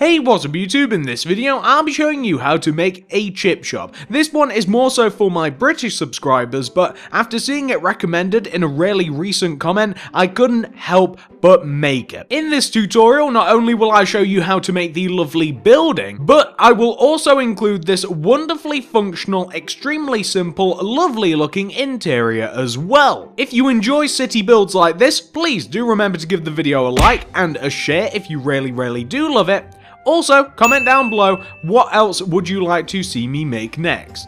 Hey, what's up YouTube? In this video, I'll be showing you how to make a chip shop. This one is more so for my British subscribers, but after seeing it recommended in a really recent comment, I couldn't help but make it. In this tutorial, not only will I show you how to make the lovely building, but I will also include this wonderfully functional, extremely simple, lovely looking interior as well. If you enjoy city builds like this, please do remember to give the video a like and a share if you really do love it. Also, comment down below what else would you like to see me make next.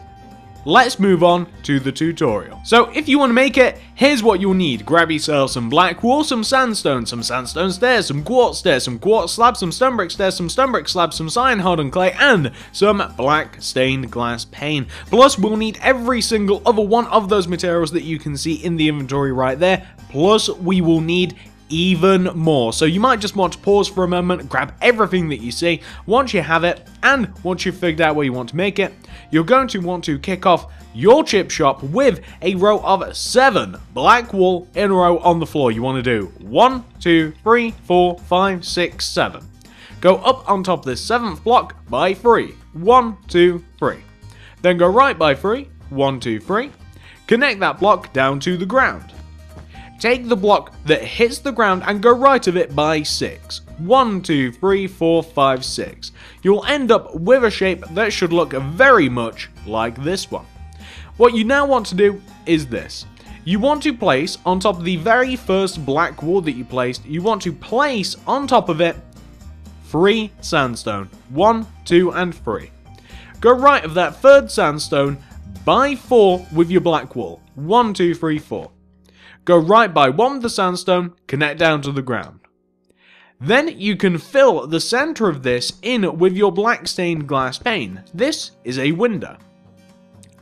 Let's move on to the tutorial. So if you want to make it, here's what you'll need. Grab yourself some black wool, some sandstone stairs, some quartz slabs, some stone brick stairs, some stone brick slabs, some cyan hardened clay, and some black stained glass pane. Plus, we'll need every single other one of those materials that you can see in the inventory right there. Plus, we will need even more. So you might just want to pause for a moment, grab everything that you see. Once you have it, and once you've figured out where you want to make it, you're going to want to kick off your chip shop with a row of 7 black wool in a row on the floor. You want to do 1, 2, 3, 4, 5, 6, 7. Go up on top of this 7th block by 3. 1, 2, 3. Then go right by 3. 1, 2, 3. Connect that block down to the ground. Take the block that hits the ground and go right of it by 6. 1, 2, 3, 4, 5, 6. You'll end up with a shape that should look very much like this one. What you now want to do is this. You want to place on top of the very first black wall that you placed, you want to place on top of it 3 sandstone. 1, 2, and 3. Go right of that third sandstone by 4 with your black wall. 1, 2, 3, 4. Go right by 1 with the sandstone, connect down to the ground. Then you can fill the center of this in with your black stained glass pane. This is a window.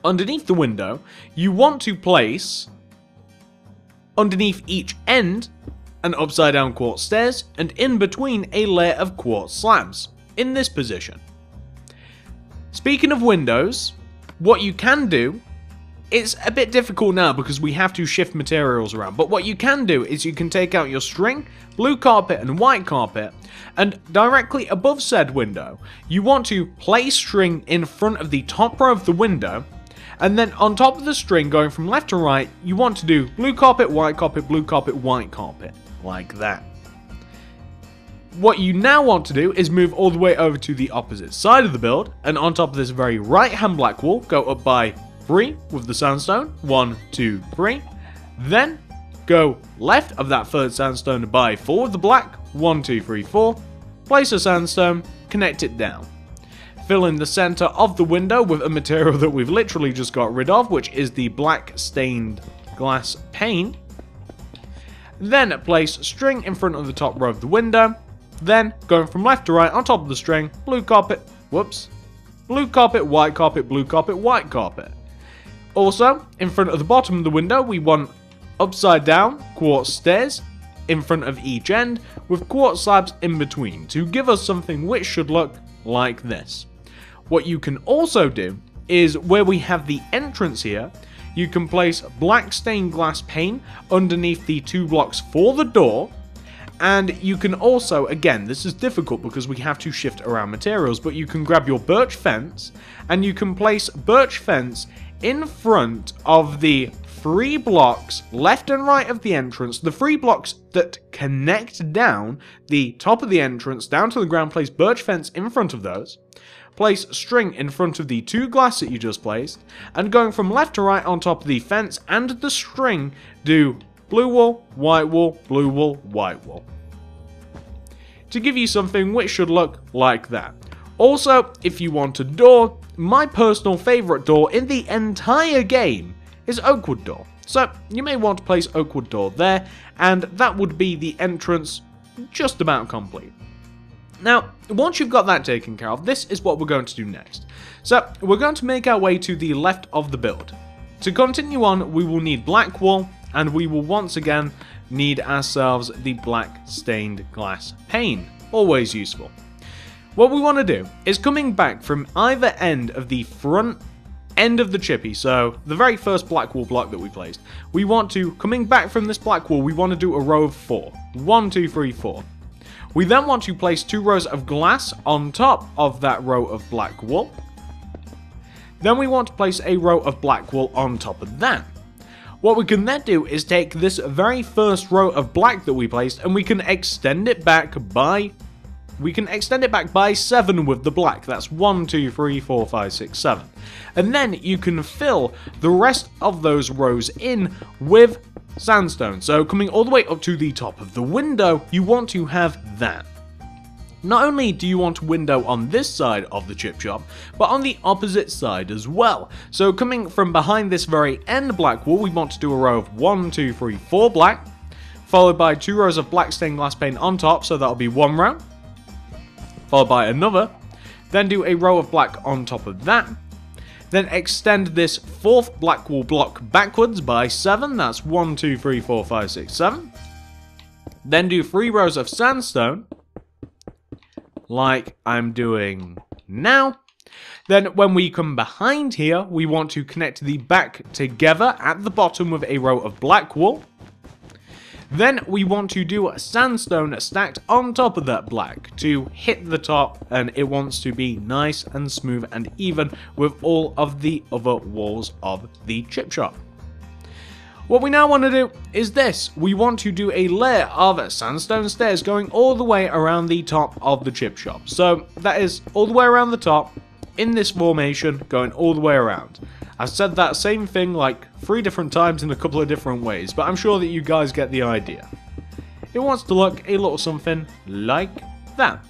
Underneath the window, you want to place, underneath each end, an upside down quartz stairs, and in between a layer of quartz slabs, in this position. Speaking of windows, what you can do, it's a bit difficult now because we have to shift materials around, but what you can do is you can take out your string, blue carpet and white carpet, and directly above said window, you want to place string in front of the top row of the window, and then on top of the string going from left to right, you want to do blue carpet, white carpet, blue carpet, white carpet, like that. What you now want to do is move all the way over to the opposite side of the build, and on top of this very right hand black wall, go up by 3 with the sandstone. 1, 2, 3. Then go left of that third sandstone by 4 with the black. 1, 2, 3, 4. Place a sandstone, connect it down. Fill in the center of the window with a material that we've literally just got rid of, which is the black stained glass pane. Then place string in front of the top row of the window. Then going from left to right on top of the string, blue carpet, blue carpet, white carpet, blue carpet, white carpet. Also, in front of the bottom of the window, we want upside down quartz stairs in front of each end with quartz slabs in between to give us something which should look like this. What you can also do is where we have the entrance here, you can place black stained glass pane underneath the 2 blocks for the door. And you can also, again, this is difficult because we have to shift around materials, but you can grab your birch fence and you can place birch fence in front of the 3 blocks left and right of the entrance, the 3 blocks that connect down the top of the entrance down to the ground. Place birch fence in front of those. Place string in front of the 2 glass that you just placed, and going from left to right on top of the fence and the string, do blue wool, white wool, blue wool, white wool, to give you something which should look like that. Also, if you want a door, my personal favorite door in the entire game is Oakwood door. So you may want to place Oakwood door there, and that would be the entrance just about complete. Now, once you've got that taken care of, this is what we're going to do next. So we're going to make our way to the left of the build. To continue on, we will need black wool, and we will once again need ourselves the black stained glass pane. Always useful. What we want to do is coming back from either end of the front end of the chippy, so the very first black wool block that we placed, we want to, coming back from this black wool, we want to do a row of 4. 1, 2, 3, 4. We then want to place 2 rows of glass on top of that row of black wool. Then we want to place a row of black wool on top of that. What we can then do is take this very first row of black that we placed and we can extend it back by 7 with the black. That's 1, 2, 3, 4, 5, 6, 7. And then you can fill the rest of those rows in with sandstone. So coming all the way up to the top of the window, you want to have that. Not only do you want a window on this side of the chip shop, but on the opposite side as well. So coming from behind this very end black wall, we want to do a row of 1, 2, 3, 4 black, followed by 2 rows of black stained glass paint on top, so that'll be 1 row, followed by another, then do a row of black on top of that, then extend this 4th black wall block backwards by 7, that's 1, 2, 3, 4, 5, 6, 7, then do 3 rows of sandstone, like I'm doing now. Then when we come behind here, we want to connect the back together at the bottom with a row of black wool. Then we want to do sandstone stacked on top of that black to hit the top, and it wants to be nice and smooth and even with all of the other walls of the chip shop. What we now want to do is this. We want to do a layer of sandstone stairs going all the way around the top of the chip shop. So that is all the way around the top in this formation, going all the way around. I've said that same thing like 3 different times in a couple of different ways, but I'm sure that you guys get the idea. It wants to look a little something like that.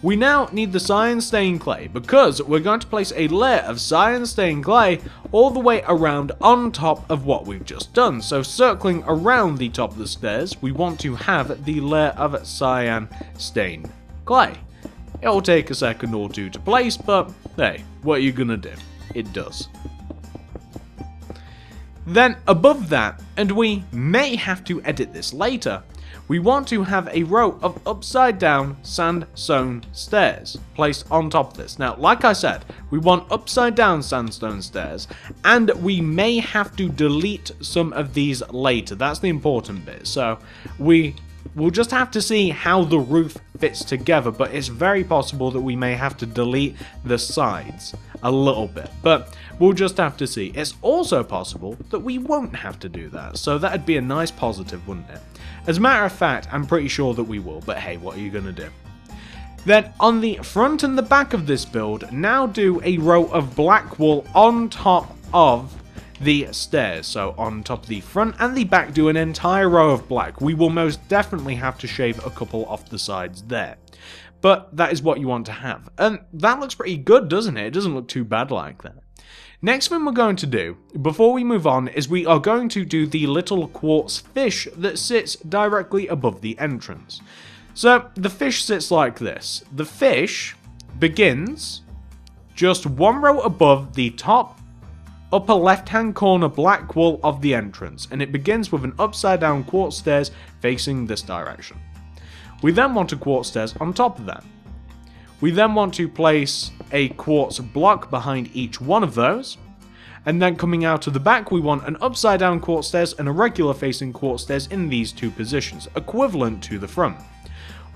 We now need the cyan stained clay because we're going to place a layer of cyan stained clay all the way around on top of what we've just done. So circling around the top of the stairs, we want to have the layer of cyan stained clay. It will take a second or 2 to place, but hey, what are you gonna do? It does. Then above that, and we may have to edit this later, we want to have a row of upside down sandstone stairs placed on top of this. Now, like I said, we want upside down sandstone stairs, and we may have to delete some of these later. That's the important bit. So we'll just have to see how the roof fits together, but it's very possible that we may have to delete the sides a little bit, but we'll just have to see. It's also possible that we won't have to do that, so that'd be a nice positive, wouldn't it? As a matter of fact, I'm pretty sure that we will, but hey, what are you gonna do? Then on the front and the back of this build, now do a row of black wool on top of the stairs. So on top of the front and the back, do an entire row of black. We will most definitely have to shave a couple off the sides there, but that is what you want to have. And that looks pretty good, doesn't it? It doesn't look too bad like that. Next thing we're going to do, before we move on, is we are going to do the little quartz fish that sits directly above the entrance. So the fish sits like this. The fish begins just 1 row above the top upper left hand corner black wall of the entrance, and it begins with an upside down quartz stairs facing this direction. We then want a quartz stairs on top of that. We then want to place a quartz block behind each one of those, and then coming out of the back we want an upside down quartz stairs and a regular facing quartz stairs in these 2 positions, equivalent to the front.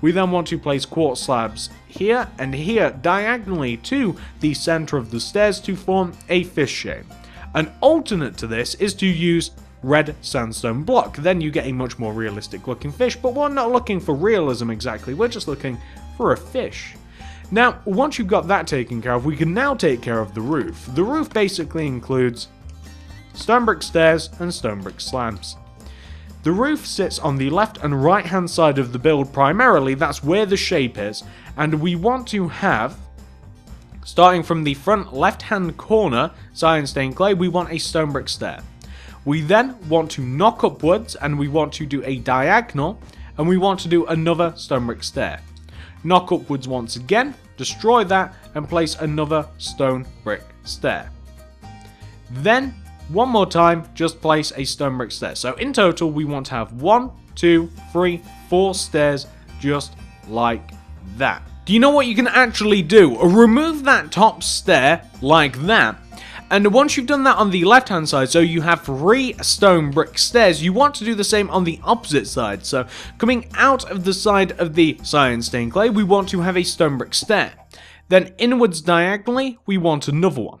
We then want to place quartz slabs here and here diagonally to the center of the stairs to form a fish shape. An alternate to this is to use red sandstone block, then you get a much more realistic looking fish, but we're not looking for realism exactly, we're just looking for a fish. Now, once you've got that taken care of, we can now take care of the roof. The roof basically includes stone brick stairs and stone brick slabs. The roof sits on the left and right hand side of the build primarily, that's where the shape is, and we want to have, starting from the front left hand corner, cyan stained clay, we want a stone brick stair. We then want to knock upwards and we want to do a diagonal, and we want to do another stone brick stair. Knock upwards once again, destroy that, and place another stone brick stair. Then, one more time, just place a stone brick stair. So in total, we want to have 1, 2, 3, 4 stairs just like that. Do you know what you can actually do? Remove that top stair like that, And once you've done that on the left hand side, so you have 3 stone brick stairs, you want to do the same on the opposite side. So coming out of the side of the cyan stained clay, we want to have a stone brick stair. Then inwards diagonally, we want another one.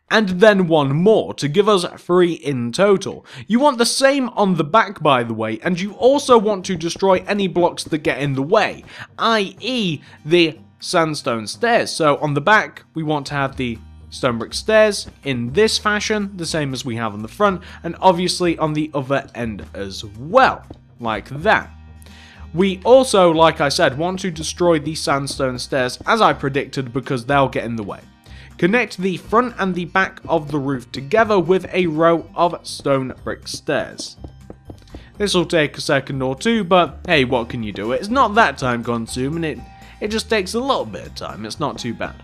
And then one more to give us 3 in total. You want the same on the back, by the way, and you also want to destroy any blocks that get in the way, i.e. the sandstone stairs. So on the back, we want to have the stone brick stairs in this fashion, the same as we have on the front, and obviously on the other end as well, like that. We also, like I said, want to destroy the sandstone stairs as I predicted because they'll get in the way. Connect the front and the back of the roof together with a row of stone brick stairs. This will take a second or two, but hey, what can you do? It's not that time consuming, it just takes a little bit of time, it's not too bad.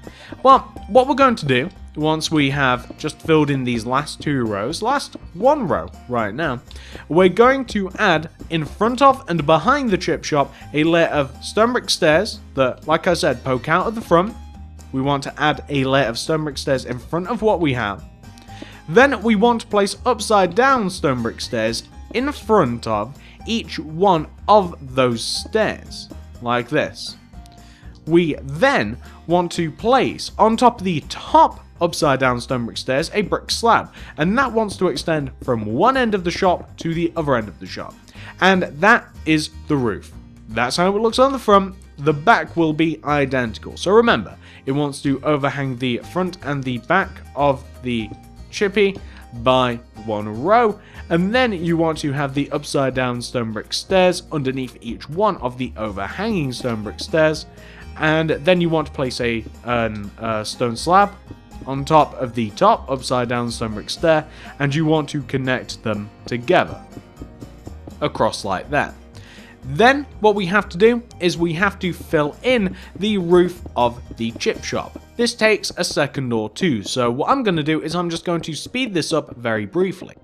Well, what we're going to do, once we have just filled in these last 2 rows, last 1 row right now, we're going to add in front of and behind the chip shop a layer of stone brick stairs that, like I said, poke out at the front. We want to add a layer of stone brick stairs in front of what we have. Then we want to place upside down stone brick stairs in front of each one of those stairs, like this. We then want to place on top of the top upside down stone brick stairs a brick slab, and that wants to extend from one end of the shop to the other end of the shop. And that is the roof. That's how it looks on the front. The back will be identical. So remember, it wants to overhang the front and the back of the chippy by 1 row, and then you want to have the upside down stone brick stairs underneath each one of the overhanging stone brick stairs, and then you want to place a stone slab on top of the top upside down stone brick stair, and you want to connect them together across like that. Then what we have to do is we have to fill in the roof of the chip shop. This takes a second or two, so what I'm going to do is I'm just going to speed this up very briefly.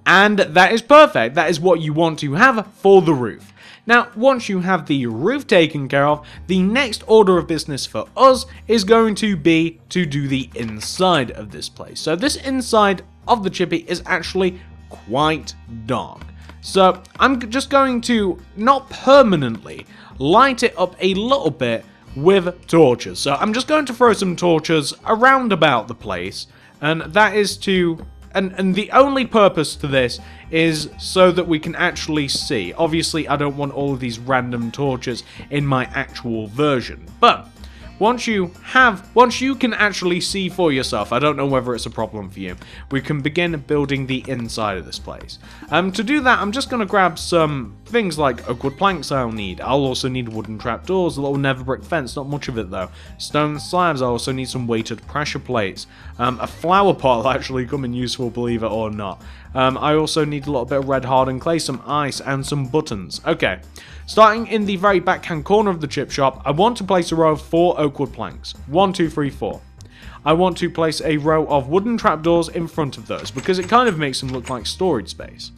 And that is perfect. That is what you want to have for the roof. Now, once you have the roof taken care of, the next order of business for us is going to be to do the inside of this place. So this inside of the chippy is actually quite dark. So I'm just going to not permanently light it up a little bit with torches. So I'm just going to throw some torches around about the place, and that is to... And the only purpose to this is so that we can actually see. Obviously, I don't want all of these random torches in my actual version. But once you can actually see for yourself, I don't know whether it's a problem for you, we can begin building the inside of this place. To do that, I'm just going to grab some things like oak wood planks I'll need. I'll also need wooden trapdoors, a little nether brick fence, not much of it though. Stone slabs, I also need some weighted pressure plates. A flower pot will actually come in useful, believe it or not. I also need a little bit of red hardened clay, some ice, and some buttons. Okay, starting in the very backhand corner of the chip shop, I want to place a row of 4 oak wood planks. 1, 2, 3, 4. I want to place a row of wooden trapdoors in front of those, because it kind of makes them look like storage space.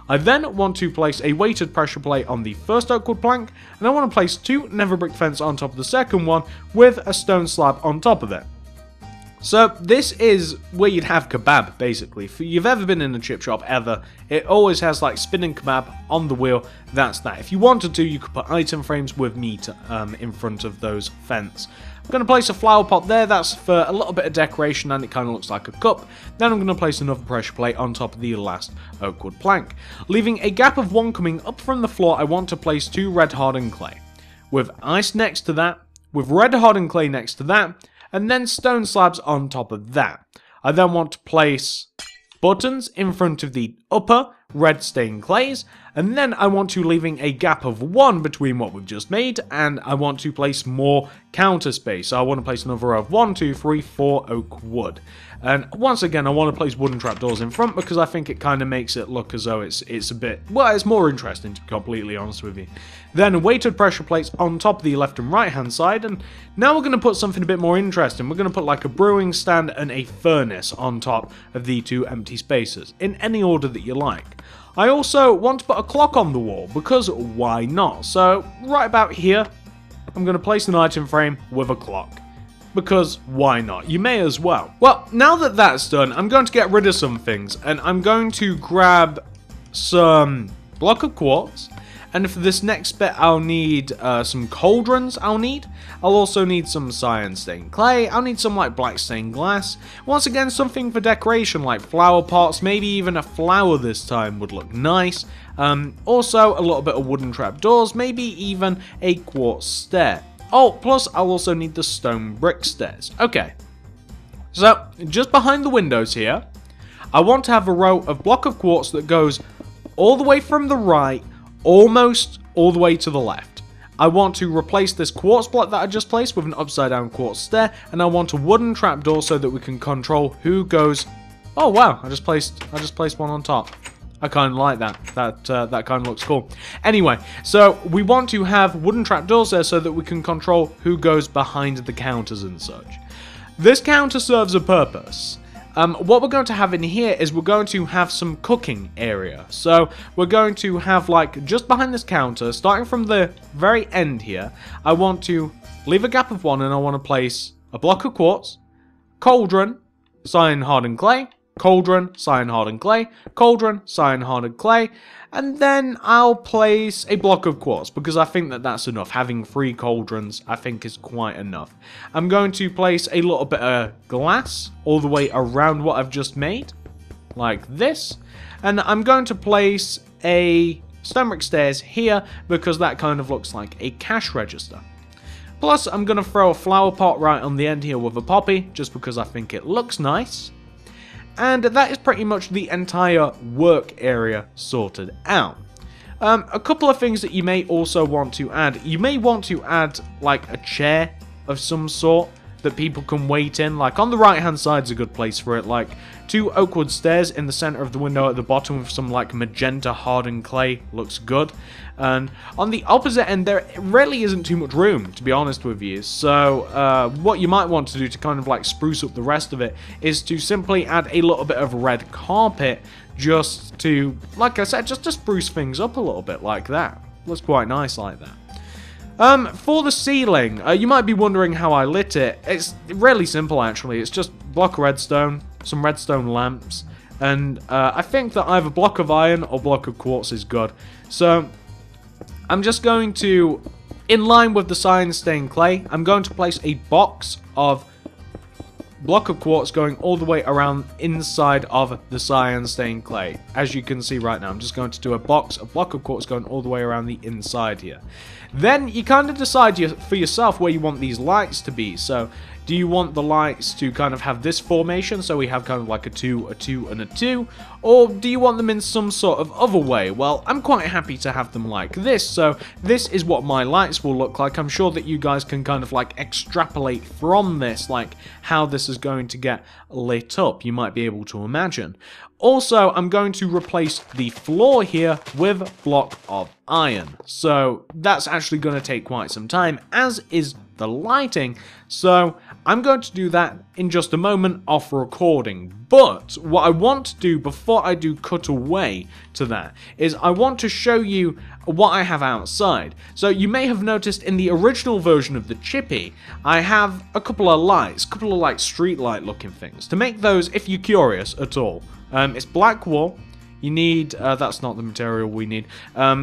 I then want to place a weighted pressure plate on the first oak wood plank, and I want to place 2 nether brick fence on top of the second one with a stone slab on top of it. So this is where you'd have kebab, basically. If you've ever been in a chip shop, ever, it always has like spinning kebab on the wheel. That's that. If you wanted to, you could put item frames with meat in front of those fence. I'm going to place a flower pot there. That's for a little bit of decoration, and it kind of looks like a cup. Then I'm going to place another pressure plate on top of the last oak wood plank. Leaving a gap of 1 coming up from the floor, I want to place 2 red hardened clay. With ice next to that, with red hardened clay next to that, and then stone slabs on top of that. I then want to place buttons in front of the upper red stained clays, and then I want to leaving a gap of 1 between what we've just made, and I want to place more counter space. So I want to place another row of 1, 2, 3, 4 oak wood. And once again, I want to place wooden trapdoors in front because I think it kind of makes it look as though it's a bit, well, it's more interesting, to be completely honest with you. Then weighted pressure plates on top of the left and right hand side, and now we're going to put something a bit more interesting. We're going to put like a brewing stand and a furnace on top of the 2 empty spaces, in any order that you like. I also want to put a clock on the wall, because why not? So right about here, I'm going to place an item frame with a clock. Because why not? You may as well. Well, now that that's done, I'm going to get rid of some things. And I'm going to grab some block of quartz. And for this next bit, I'll need some cauldrons. I'll also need some cyan stained clay. I'll need some like black stained glass. Once again, something for decoration like flower pots. Maybe even a flower this time would look nice. Also, a little bit of wooden trapdoors. Maybe even a quartz stair. Oh, plus I'll also need the stone brick stairs. Okay, so just behind the windows here, I want to have a row of block of quartz that goes all the way from the right, almost all the way to the left. I want to replace this quartz block that I just placed with an upside down quartz stair, and I want a wooden trapdoor so that we can control who goes. Oh wow, I just placed one on top. I kind of like that. That kind of looks cool. Anyway, so we want to have wooden trapdoors there so that we can control who goes behind the counters and such. This counter serves a purpose. What we're going to have in here is we're going to have some cooking area. So we're going to have like just behind this counter, starting from the very end here, I want to leave a gap of 1 and I want to place a block of quartz, cauldron, cyan hardened clay, cauldron, cyan hardened clay, cauldron, cyan hardened clay, and then I'll place a block of quartz because I think that that's enough. Having 3 cauldrons I think is quite enough. I'm going to place a little bit of glass all the way around what I've just made, like this, and I'm going to place a stone brick stairs here because that kind of looks like a cash register. Plus I'm going to throw a flower pot right on the end here with a poppy just because I think it looks nice. And that is pretty much the entire work area sorted out. A couple of things that you may also want to add. You may want to add like a chair of some sort that people can wait in. Like on the right hand side is a good place for it. Like 2 oak wood stairs in the center of the window at the bottom with some like magenta hardened clay looks good. And on the opposite end there really isn't too much room, to be honest with you. So what you might want to do to kind of like spruce up the rest of it is to simply add a little bit of red carpet just to, like I said, just to spruce things up a little bit like that. Looks quite nice like that. For the ceiling, you might be wondering how I lit it. It's really simple actually. It's just block of redstone, some redstone lamps, and I think that either block of iron or block of quartz is good. So I'm just going to, in line with the cyan stained clay, I'm going to place a box of block of quartz going all the way around inside of the cyan stained clay. As you can see right now, I'm just going to do a block of quartz going all the way around the inside here. Then you kind of decide for yourself where you want these lights to be. So do you want the lights to kind of have this formation, so we have kind of like a 2, a 2, and a 2? Or do you want them in some sort of other way? Well, I'm quite happy to have them like this, so this is what my lights will look like. I'm sure that you guys can kind of like extrapolate from this, like how this is going to get lit up. You might be able to imagine. Also, I'm going to replace the floor here with block of iron. So that's actually going to take quite some time, as is the lighting. So I'm going to do that in just a moment off recording. But what I want to do before I do cut away to that is I want to show you what I have outside. So you may have noticed in the original version of the Chippy, I have a couple of lights, a couple of like street light looking things. To make those, if you're curious at all, it's black wool. You need, that's not the material we need.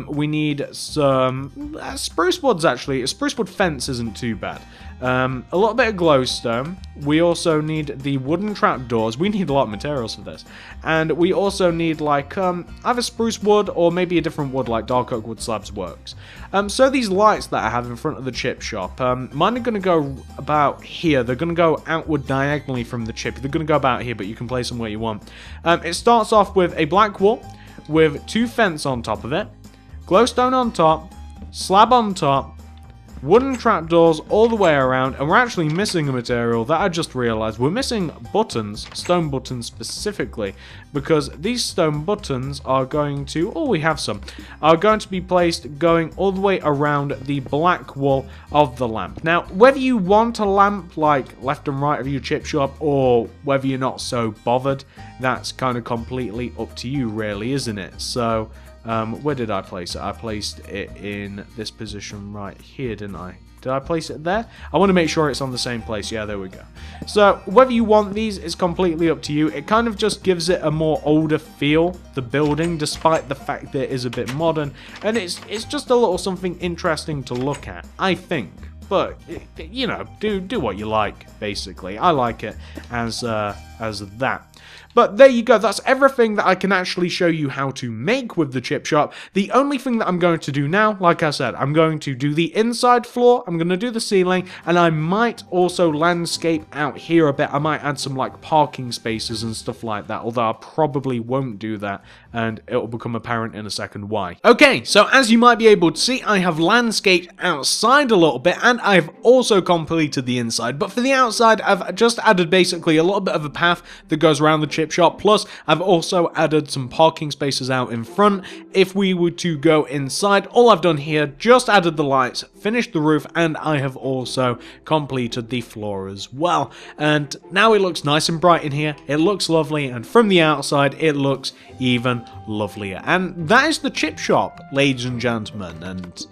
We need some spruce woods, actually. A spruce wood fence isn't too bad. A little bit of glowstone. We also need the wooden trapdoors. We need a lot of materials for this. And we also need, like, either spruce wood or maybe a different wood, like dark oak wood slabs works. So these lights that I have in front of the chip shop, mine are going to go about here. They're going to go outward diagonally from the chip. They're going to go about here, but you can place them where you want. It starts off with a black wall with 2 fence on top of it, glowstone on top, slab on top, wooden trapdoors all the way around, and we're actually missing a material that I just realized. We're missing buttons, stone buttons specifically, because these stone buttons are going to, oh, we have some, are going to be placed going all the way around the black wall of the lamp. Now, whether you want a lamp like left and right of your chip shop, or whether you're not so bothered, that's kind of completely up to you really, isn't it? So Where did I place it? I placed it in this position right here, didn't I? Did I place it there? I want to make sure it's on the same place. Yeah, there we go. So whether you want these is completely up to you. It kind of just gives it a more older feel, the building, despite the fact that it is a bit modern. And it's just a little something interesting to look at, I think. But, you know, do what you like, basically. I like it as that. But there you go, that's everything that I can actually show you how to make with the chip shop. The only thing that I'm going to do now, like I said, I'm going to do the inside floor, I'm going to do the ceiling, and I might also landscape out here a bit. I might add some like parking spaces and stuff like that, although I probably won't do that, and it'll become apparent in a second why. Okay, so as you might be able to see, I have landscaped outside a little bit, and I've also completed the inside. But for the outside, I've just added basically a little bit of a path that goes around the chip shop, plus I've also added some parking spaces out in front. If we were to go inside, all I've done here, just added the lights, finished the roof, and I have also completed the floor as well. And now it looks nice and bright in here, it looks lovely, and from the outside it looks even lovelier. And that is the chip shop, ladies and gentlemen, and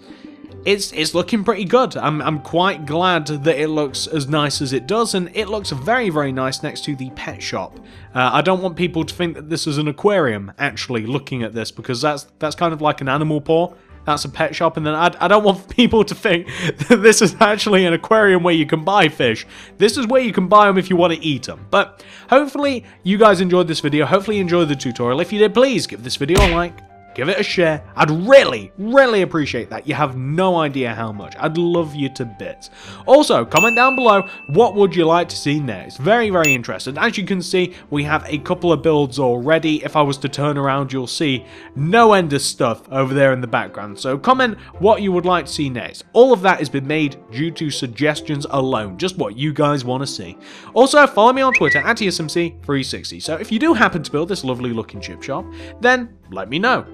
it's looking pretty good. I'm quite glad that it looks as nice as it does, and it looks very, very nice next to the pet shop. I don't want people to think that this is an aquarium, actually, looking at this, because that's kind of like an animal paw. That's a pet shop, and then I don't want people to think that this is actually an aquarium where you can buy fish. This is where you can buy them if you want to eat them. But hopefully you guys enjoyed this video. Hopefully you enjoyed the tutorial. If you did, please give this video a like. Give it a share. I'd really, really appreciate that. You have no idea how much. I'd love you to bits. Also, comment down below, what would you like to see next? Very, very interested. As you can see, we have a couple of builds already. If I was to turn around, you'll see no end of stuff over there in the background. So comment what you would like to see next. All of that has been made due to suggestions alone, just what you guys want to see. Also, follow me on Twitter at TSMC360. So if you do happen to build this lovely looking chip shop, then let me know.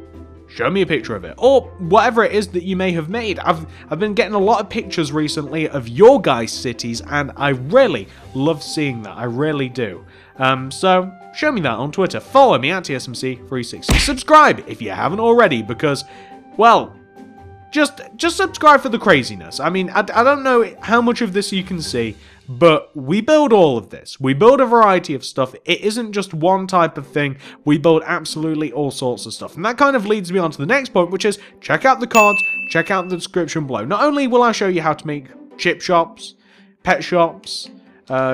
Show me a picture of it, or whatever it is that you may have made. I've been getting a lot of pictures recently of your guys' cities, and I really love seeing that. I really do. So show me that on Twitter. Follow me at TSMC360. Subscribe if you haven't already, because, well, just subscribe for the craziness. I mean, I don't know how much of this you can see, but we build all of this. We build a variety of stuff. It isn't just one type of thing. We build absolutely all sorts of stuff. And that kind of leads me on to the next point, which is check out the cards, check out the description below. Not only will I show you how to make chip shops, pet shops,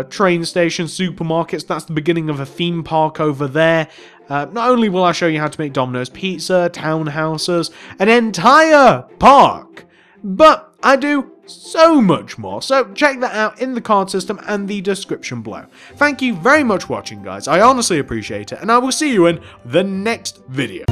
train stations, supermarkets. That's the beginning of a theme park over there. Not only will I show you how to make Domino's Pizza, townhouses, an entire park, but I do so much more. So check that out in the card system and the description below. Thank you very much for watching, guys. I honestly appreciate it, and I will see you in the next video.